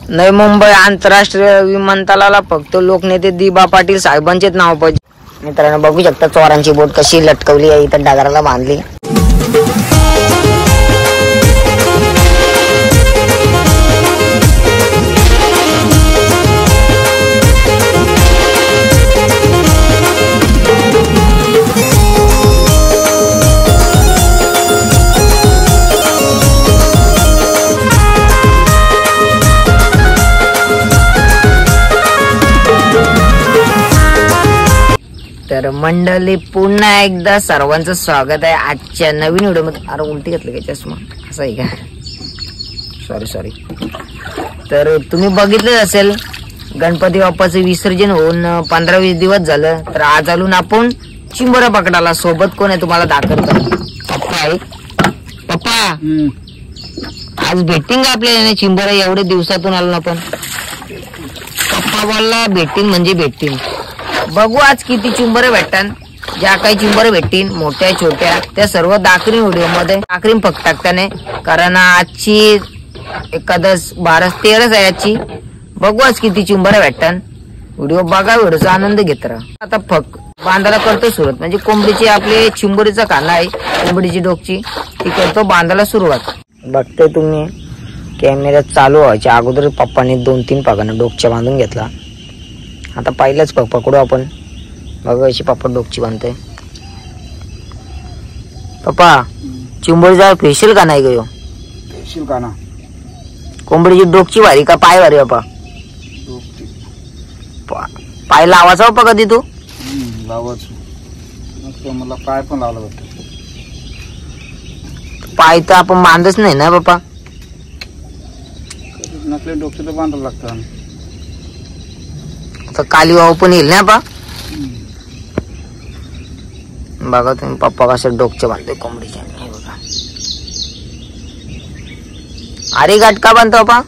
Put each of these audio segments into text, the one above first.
नवी मुंबई आंतरराष्ट्रीय विमानतळाला फक्त लोकनेते दिबा पाटील साहेबांचेच नाव पाहिजे। मित्रांनो बघू शकता चोरांची बोट कशी लटकवली आहे, इथं डागराला बांधली। तर मंडळी पुन्हा एकदा सर्वांचं स्वागत आहे आजच्या नवीन व्हिडिओमध्ये। अरे उलटी घेतली का चष्मा, असं आहे का? सॉरी। तर तुम्ही बघितलं असेल गणपती बाप्पाचं विसर्जन होऊन 15-20 दिवस झालं। तर आज आलून आपण चिंबोरा पकडाला। सोबत कोण आहे तुम्हाला दाखवतो। पप्पा आहे। पप्पा आज भेटतील का आपल्याला चिंबोरा? एवढे दिवसातून आलो आपण। पप्पा बोलला भेटतील म्हणजे भेटतील। बघू आज किती चिंबरे भेटतात। ज्या काही चिंबरे भेटतील मोठ्या छोट्या त्या सर्व दाखवीन व्हिडिओ मध्ये। दाखवीन फक्त टाकताना, कारण आजची एकादश 12-13 आहे आजची। बघू आज किती चिंबरे भेटतात। व्हिडिओ बघा, व्हिडिओचा आनंद घेत राहा। आता बांधायला करतो सुरुवात, म्हणजे कोंबडीची आपले चिंबोरीचा खाना आहे, कोंबडीची डोकची ती करतो बांधायला सुरुवात। बघते तुम्ही कॅमेरा चालू व्हायच्या अगोदर पप्पांनी 2-3 पागांना डोकच्या बांधून घेतला। आता पहिलाच पग पकडू आपण। बघा अशी पप्पा डोकची बांधते। पप्पा चिंबोरीचा फेशियल का नाही गयो? फेशियल का ना? कोंबडीची डोकची भारी का पाय भारी? बापा पाय लावायचा बाप्पा कधी तू? लावायचं मला पाय पण लावला होता। पाय तर आपण बांधच नाही ना बाप्पा। नकली डोकं तर बांधावं लागतं। तर काली वाव पण येईल ना बा। बघा तुम्ही पप्पा कसं डोकच्या बांधते कोंबडीच्या। बघा अरे गाठ का बांधतो पप्पा?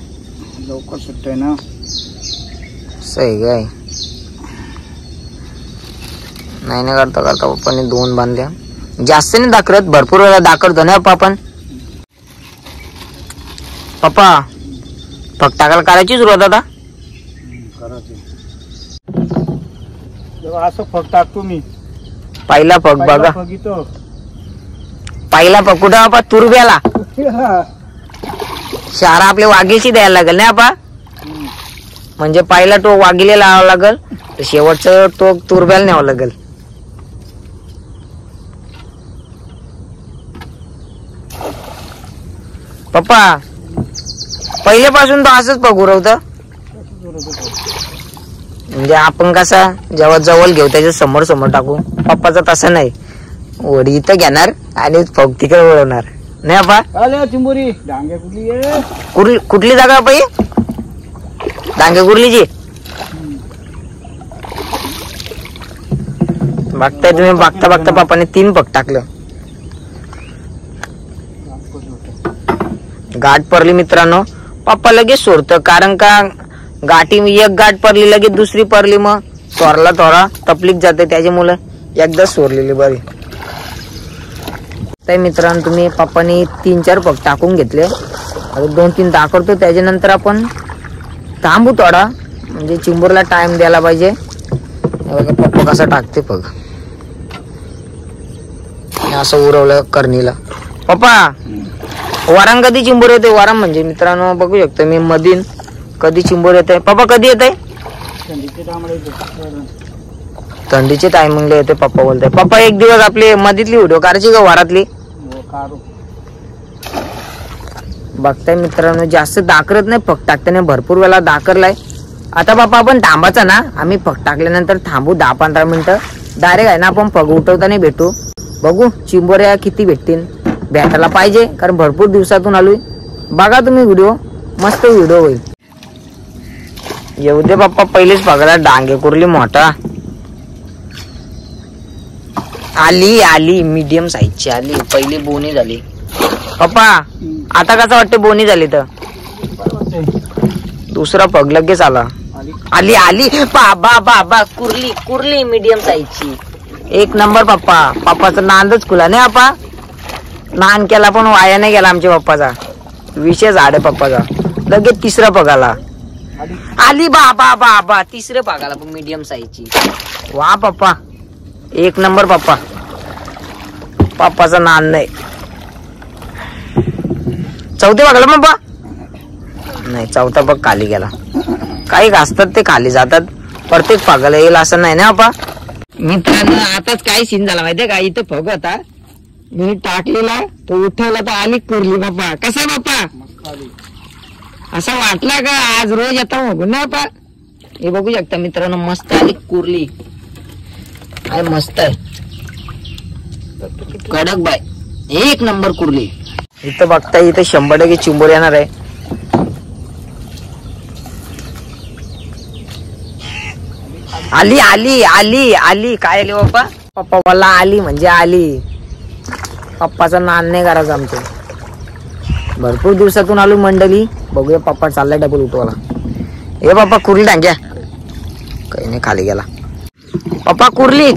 लवकर सुटतंय ना। सही काय नाही ना करता पप्पाने 2 बांधल्या। जास्त नाही दाखवत, भरपूर वेळा दाखवतो ना आपण। पप्पा फक्त टाकायला करायची सुरुवात आता? असं फग टाकतो मी। पहिला फग बघा, पहिला फग कुठं बापा? तुरब्याला शारा आपले वाघीची द्यायला लागेल ना आपा। म्हणजे पहिला टोक वाघीला लावावा लागेल, तर शेवटचं टोक तुरब्याला न्यावं लागेल। पप्पा पहिल्यापासून तो असंच पग उरवतं, म्हणजे आपण कसा जेव्हा जवळ घेऊ त्याच्या समोर टाकू। पप्पाचा तसं नाही, वडी इथं घेणार आणि फग तिकडे वळवणार नाही आपा। चिंबोरी डांगे कुठली जागा बाई? डांगे कुर्लीची। बघताय तुम्ही, बघता पप्पाने 3 फग टाकलं। गाठ पडली मित्रांनो, पप्पा लगेच सोडतं, कारण का गाठी एक गाठ पडली लगेच दुसरी पडली, मग थोडा तकलीफ जाते, त्याच्यामुळे एकदा सोडलेली बरी। तर मित्रांनो तुम्ही पप्पानी 3-4 पग टाकून घेतले। आता 2-3 दाखवतो, त्याच्यानंतर आपण थांबू थोडा, म्हणजे चिंबोरला टाइम द्यायला पाहिजे। बघा पप्पा कसा टाकते पग, असं उरवलं करणीला। पप्पा वारंग कधी चिंबोर येते? वारंग म्हणजे मित्रांनो बघू शकतो मी मधीन कधी चिंबोर येते। पप्पा कधी येते? थंडीचे टायमिंगला येते पप्पा बोलताय। पप्पा एक दिवस आपली मधीतली व्हिडिओ काढायची का वारातली? बघताय मित्रांनो जास्त दाखरत नाही, फक्त टाकताना भरपूर वेळा दाखरलाय। आता पप्पा आपण थांबायचं ना, आम्ही फक्त टाकल्यानंतर थांबू 10-15 मिनिटं। डायरेक्ट आहे ना आपण पग उठवताना भेटू। बघू चिंबोऱ्या किती भेटतील, भेटायला पाहिजे, कारण भरपूर दिवसातून आलोय। बघा तुम्ही व्हिडिओ, मस्त व्हिडिओ होईल। येऊ दे पप्पा, पहिलेच पकडा डांगे कुर्ली मोठा आली मीडियम साईजची आली। पहिली बोनी झाली पप्पा। आता कसं वाटतं बोनी झाली तर? दुसरा पग लगेच आला। आली बाबा कुर्ली मीडियम साईजची, 1 नंबर पप्पा। पप्पाचा नांदच खुला नाही आपा, नान केला पण वाया नाही गेला आमच्या पप्पाचा। विशेष झाड आहे पप्पाचा। लगेच 3रा पगाला आली बाबा बाबा तिसरे पागाला पण मीडियम साईजची. वा पप्पा एक नंबर पप्पा. पप्पाचा नान नाही. चौथे पागाला पप्पा नाही. चौथा बघ खाली गेला. काही घासतात ते खाली जातात. प्रत्येक पागाला येईल असं नाही ना पप्पा. मित्रांनो आताच काय सीन झाला माहितीये का. इथं फग होता मी टाकलेला तो उठवला तर आली कुरली बाप्पा. कसा बाप्पा असं वाटला का आज रोज येता बघू ना पा. हे बघू शकता मित्रांनो मस्त आली कुरली. काय मस्त आहे कडक बाय एक नंबर कुरली. इथं बघता इथं 100% चिंबोर येणार आहे. आली आली आली आली. काय आली बाप्पा. पप्पा मला आली म्हणजे आली. पप्पाचा नान नाही करायचं आमचं. भरपूर दिवसातून आलो मंडळी. बघूया पप्पा चाललाय डबल उठवाला. हे पप्पा कुरली टांग्या काही नाही खाली गेला. पप्पा कुरली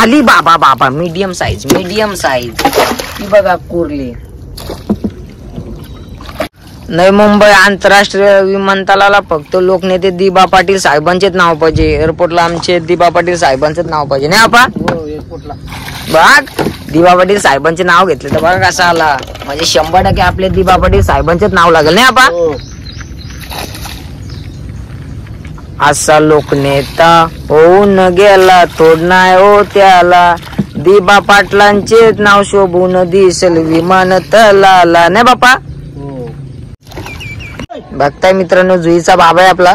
आली बाबा बाबा. Medium size medium size. ही बघा कुरली. नवी मुंबई आंतरराष्ट्रीय विमानतळाला फक्त लोकनेते दिबा पाटील साहेबांचेच नाव पाहिजे. एअरपोर्टला आमचे दिबा पाटील साहेबांचेच नाव पाहिजे नाही आपा. बघ दिबा पाटील साहेबांचे नाव घेतले तर बघा कसा आला. म्हणजे 100% आपले दिबा पाटील साहेबांचेच नाव लागेल नाही आपा. असा लोकनेता होऊन गेला थोड नाही हो त्याला. दिबा पाटलांचे नाव शोभून दिसेल विमानतळाला नाही बापा. बघताय मित्रांनो जुईचा बाबा आहे आपला.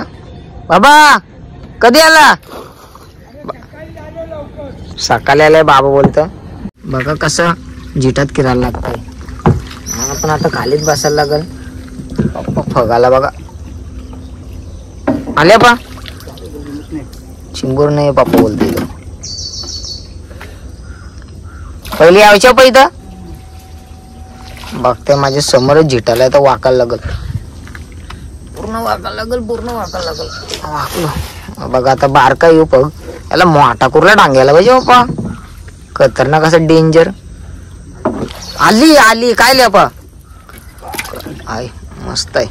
बाबा कधी आला. सकाळी आलाय बाबा बोलतो. बघा कसं जिटात किरायला लागतंय. आपण आता खालीच बसायला लागल. पप्पा फगाला बघा आल्या पा. चिंबूर नाही पप्पा बोलते. पहिले यायच्या पा इथं. बघते माझ्या समोरच झिटाला तर वाकायला लागल. पूर्ण वाकायला लागल पूर्ण वाकायला लागल. वाकलो बघा आता बारका येऊ बघ. याला मोठा कुरला टांगायला पाहिजे बाप्पा. खतरनाक असं डेंजर. आली आली काय लिहा पा. आहे मस्त आहे.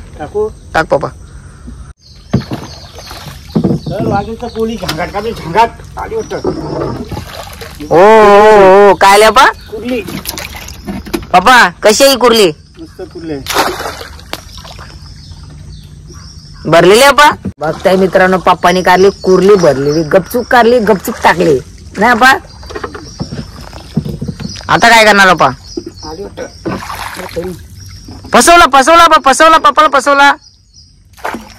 टाक पप्पा. ओ काय लिहा पा. कुर्ली पप्पा कशी आहे कुर्ली. मस्त कुर्ली भरलेली आपा. बघताय मित्रांनो पप्पानी काढली कुर्ली भरलेली. गपचूक काढली गपचूक टाकली नाही आपा. आता काय करणार आपा. फसवला फसवला फसवला पप्पाला फसवला.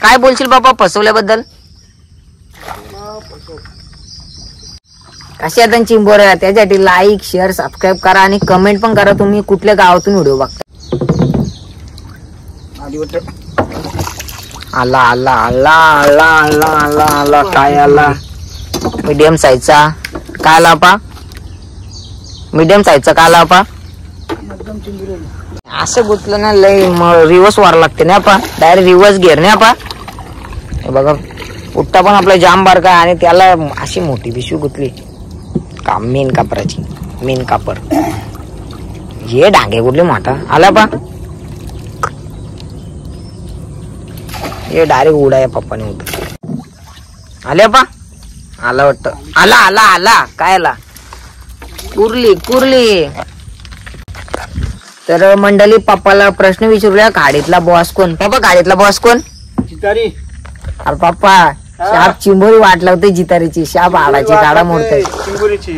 काय बोलशील बाबा फसवल्याबद्दल. कशा आता चिंबोऱ्या त्यासाठी लाईक शेअर सबस्क्राईब करा आणि कमेंट पण करा. तुम्ही कुठल्या गावातून व्हिडिओ बघता. आला आला आला आला आला आला आला. काय आला. मीडियम साईजचा काय आला पा. मीडियम साईजचा काय आला पा. असं गुतलं ना लय रिवर्स वार लागते ना पा. डायरेक्ट रिवर्स गिअर नाही पा. बघा उठता पण आपला जाम बार का. आणि त्याला अशी मोठी पिशवी गुतली का. मेन कापराची मेन कापर. हे डांगे कुठले मोठा आला पा. हे डायरेक्ट उडाय पप्पाने होत. आल्या पा. आला वाटत. आला आला आला. काय आला. कुर्ली कुर्ली. तर मंडळी पप्पाला प्रश्न विचारूया. गाडीतला बॉस कोण. पप्पा गाडीतला बॉस कोण. जितारी. अरे पप्पा शाप चिंबोरी वाट लावते जितारीची. शाप हाडाची काढा मोडते. चिंबोरीची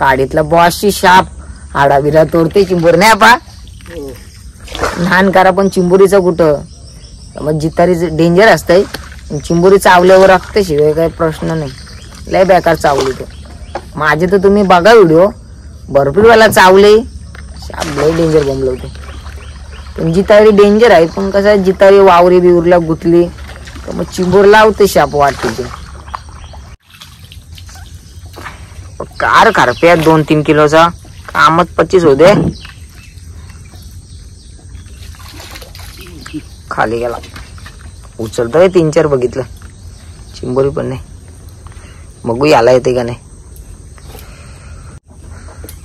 गाडीतला बॉसची शाप हाडा बिरा तोडते चिंबोरी नाही पा. लहान करा पण चिंबोरीचं कुठं. मग जितारी डेंजर असतंय. चिंबोरी चावल्यावर रक्त शिवाय काही प्रश्न नाही. लय बेकार चावली तो. माझे तर तुम्ही बघा व्हिडिओ भरपूर वेळा चावले. शाप लय डेंजर बोंबलवते. पण जितारी डेंजर आहे. पण कसं जितारी वावरी बिवरीला गुतली तर मग चिंबोर लावते शाप वाटते ते. कार खारप्या 2-3 किलोचा कामच 25 होते. खाली गेला. उचलतोय 3-4 बघितलं. चिंबोरी पण नाही. बघू याला येते का नाही.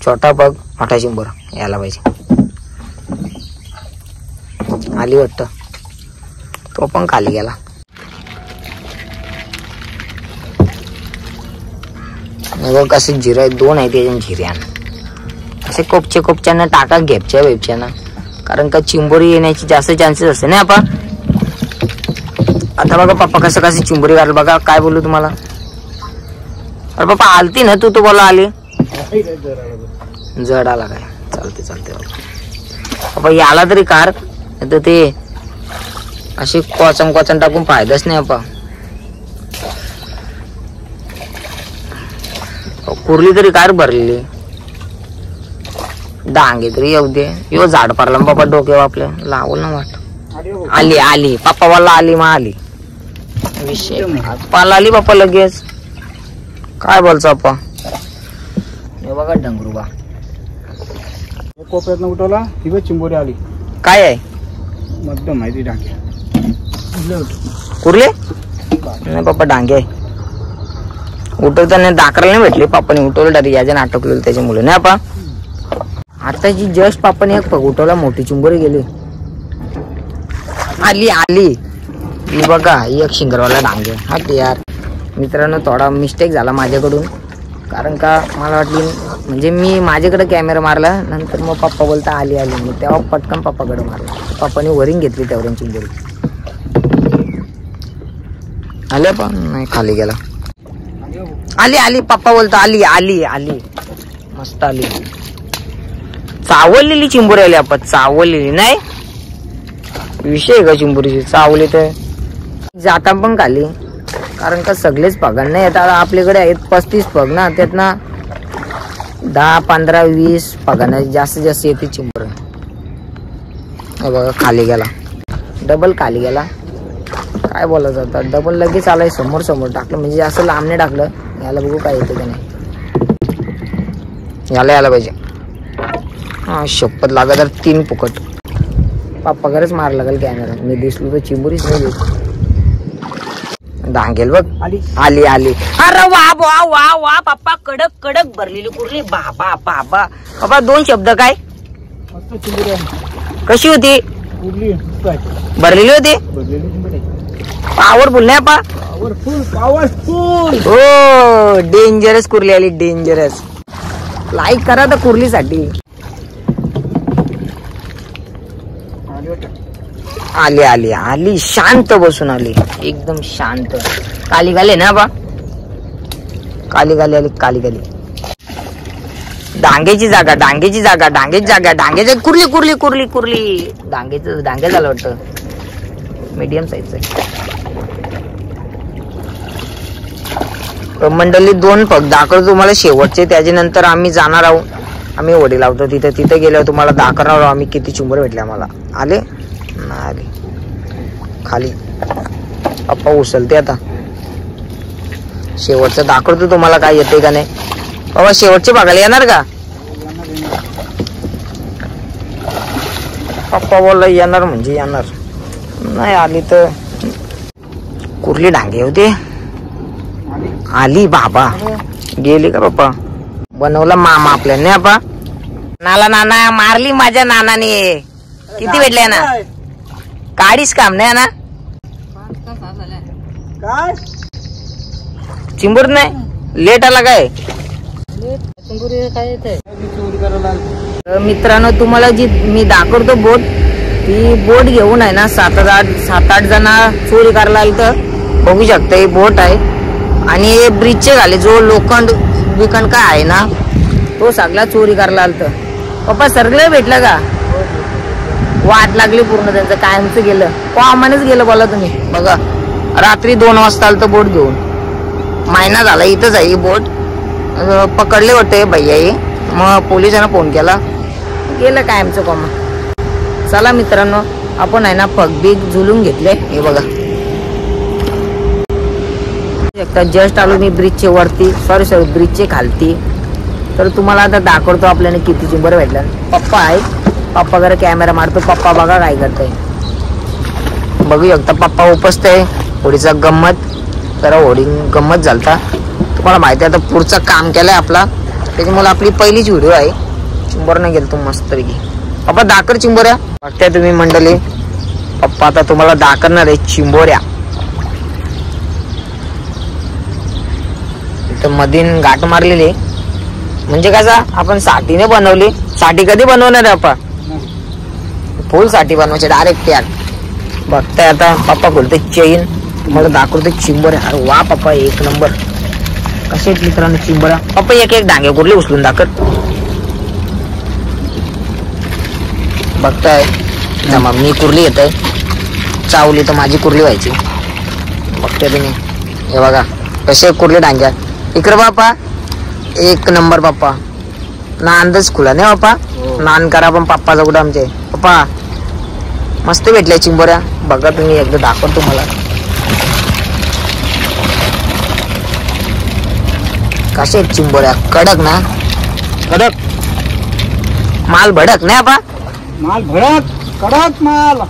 छोटा बघ मोठा चिंबोर यायला पाहिजे. आली वाटत. तो पण खाली गेला. कसे जिरे दोन आहे त्याच्या जिऱ्यान असे कोपच्यानं टाका घेपच्या वेपच्यानं, कारण का चिंबोरी येण्याची जास्त चान्सेस असते ना. आपण आता बघा पप्पा कसं कसं चिंबोरी घाल बघा. काय बोलू तुम्हाला. अरे पप्पा आलती ना तू बोला आली जड आला काय. चालते चालते बाबा याला तरी कार तर ते अशी कोचन टाकून फायदाच नाही. आपा कुर्ली तरी कार भरलेली डांगे तरी येऊ दे. यो झाड पारला बाबा डोक्यावर आपल्या लावल ना वाट. आली आली पप्पा वाला आली मग आली विषय पाला आली बाप्पा लगेच. काय बोलचा पप्पा. हे बघा डंगरूबा कोपऱ्यात उठवला ती चिंबोरी आली. काय आहे मध्यम माहिती डांगे कुर्ले नाही पप्पा डांगे आहे. उठवताना दाखराला नाही भेटले पापाने उठवलं डायरेक्ट याच्या नाटकलेलं त्याच्या मुलं नाही. आपा आता जी जस्ट पापाने एक उठवला मोठी चिंबोरी गेली. आली आली ही बघा एक शिंगरवाला डांगे. हा ते यार मित्रांनो थोडा मिस्टेक झाला माझ्याकडून, कारण का मला वाटली म्हणजे मी माझ्याकडे कॅमेरा मारला नंतर मग पप्पा बोलता आली आली. मग तेव्हा पटकन पप्पाकडे मारला. पप्पाने वरीन घेतली तेवढ्या चिंबोरी. आल्या पण नाही खाली गेला. आली आली पप्पा बोलतो आली आली आली मस्त आली. चावलेली चिंबोरी आली. आपण चावलेली नाही विषय का चिंबोरीची. चावली तर जाता पण खाली, कारण का सगळेच पगार नाही येतात आपल्याकडे आहेत 35 पग ना, त्यात ना 10, 15, 20 पगार जास्तीत जास्त येते चिंबोरी. बघा खाली गेला डबल खाली गेला. काय बोलायचं आता डबल लगेच आलाय समोर समोर टाकलं म्हणजे असं लांबने टाकलं. याला बघू काय येतं का नाही. याला यायला पाहिजे. हा शपथ लागा तर 3 फुकट. पप्पाकडेच मार लागेल कॅमेरा. मी दिसलो तर चिंबोरीच नाही दिसत. डांगेल बघ आली आली आली. अरे वा वा वा वा पप्पा कडक कडक भरलेली कुर्ली. बाबा बाबा बाबा 2 शब्द काय. कशी होती भरलेली होती. पॉवरफुल नाही पा. हो डेंजरस कुर्ली आली डेंजरस. लाईक करा तर कुर्लीसाठी. आली आली आली शांत बसून आली एकदम शांत. काली गाली ना बा काली गाली आली काली गाली. डांगेची जागा डांगेची जागा डांगेची जागा डांगेची कुर्ली कुर्ली कुर्ली कुर्ली. डांगेचं डांगे झालं वाटतं. मीडियम साईजचं मंडळी 2 पग दाखवतो तुम्हाला शेवटचे. त्याच्यानंतर आम्ही जाणार आहोत. आम्ही वडी लावतो तिथे. तिथे गेल्यावर तुम्हाला दाखवणार आहोत आम्ही किती चिंबोरे भेटले आम्हाला. आले नाही आले खाली पप्पा उचलते. आता शेवटचं दाखवतो तुम्हाला काय येते का नाही. बाबा शेवटचे बघायला येणार का. पप्पा बोलला येणार म्हणजे येणार. नाही आली तर कुर्ली डांगे होते. आली बाबा गेली का पप्पा. बनवला मामा आपल्या नाही आपा. नाला नाना मारली माझ्या नानाने. किती भेटले ना काडीच काम नाही ना. काय चिंबूर नाही लेट आला काय. मित्रांनो तुम्हाला जी मी दाखवतो बोट ती बोट घेऊन आहे ना 7-8 जण चोरी करायला आली. तर बघू शकता ही बोट आहे आणि ब्रिजचे झाले जो लोखंड बिकंड काय आहे ना तो सगळा चोरी करायला आलत. पप्पा सगळं भेटलं का. वाट लागली पूर्ण त्यांचं कायमचं गेलं. आम्हानेच गेलं बोला तुम्ही. बघा रात्री 2 वाजता आलं तर बोट घेऊन. महिना झाला इथंच आहे ही बोट. पकडले होते भैया. मग पोलिसांना फोन केला गेलं कायमचं कोमा. चला मित्रांनो आपण आहे ना पगबीग झुलून घेतले. हे बघा जस्ट आलो मी ब्रिजचे वरती सॉरी ब्रिजचे खालती. तर तुम्हाला आता दाखवतो आपल्याला किती चिंबर भेटल्या. पप्पा आहे पप्पा जरा कॅमेरा मारतो. पप्पा बघा काय करताय बघू शकता. पप्पा उपसतय होडीचा गंमत. जरा होडी गंमत झालता तुम्हाला माहिती आहे. आता पुढचं काम केलंय आपला त्याच्यामुळे आपली पहिलीच व्हिडिओ आहे. चिंबर नाही गेलो तू मस्त पैकी. पप्पा दाखर चिंबोऱ्या बघताय तुम्ही मंडळी. पप्पा आता तुम्हाला दाखवणार आहे चिंबोऱ्या. इथं मधीन गाठ मारलेली म्हणजे कसा आपण साठीने बनवली. साठी कधी बनवणार आहे पप्पा? फुल साठी बनवायचे डायरेक्ट पॅक. बघताय आता पप्पा बोलते चेन तुम्हाला दाखवते चिंबोऱ्या. अरे वा पप्पा एक नंबर. कसे आहेत मित्रांनो चिंबोऱ्या? पप्पा एक एक डांगे कुर्ली उचलून दाखव. बघताय जमा मी कुर्ली येत आहे. चावली तर माझी कुर्ली व्हायची. बघताय तुम्ही हे बघा कसे कुर्ली डांग्या. इकडे बापा एक नंबर पप्पा. नांदच खुला नाही बापा. नान करा पण पप्पाचा कुठं आमचे पप्पा मस्त भेटल्या चिंबोऱ्या. बघा तुम्ही एकदा दाखव तुम्हाला कसे आहेत चिंबोऱ्या. कडक ना? कडक माल भडक नाही आपा. माल भडक कडक माल.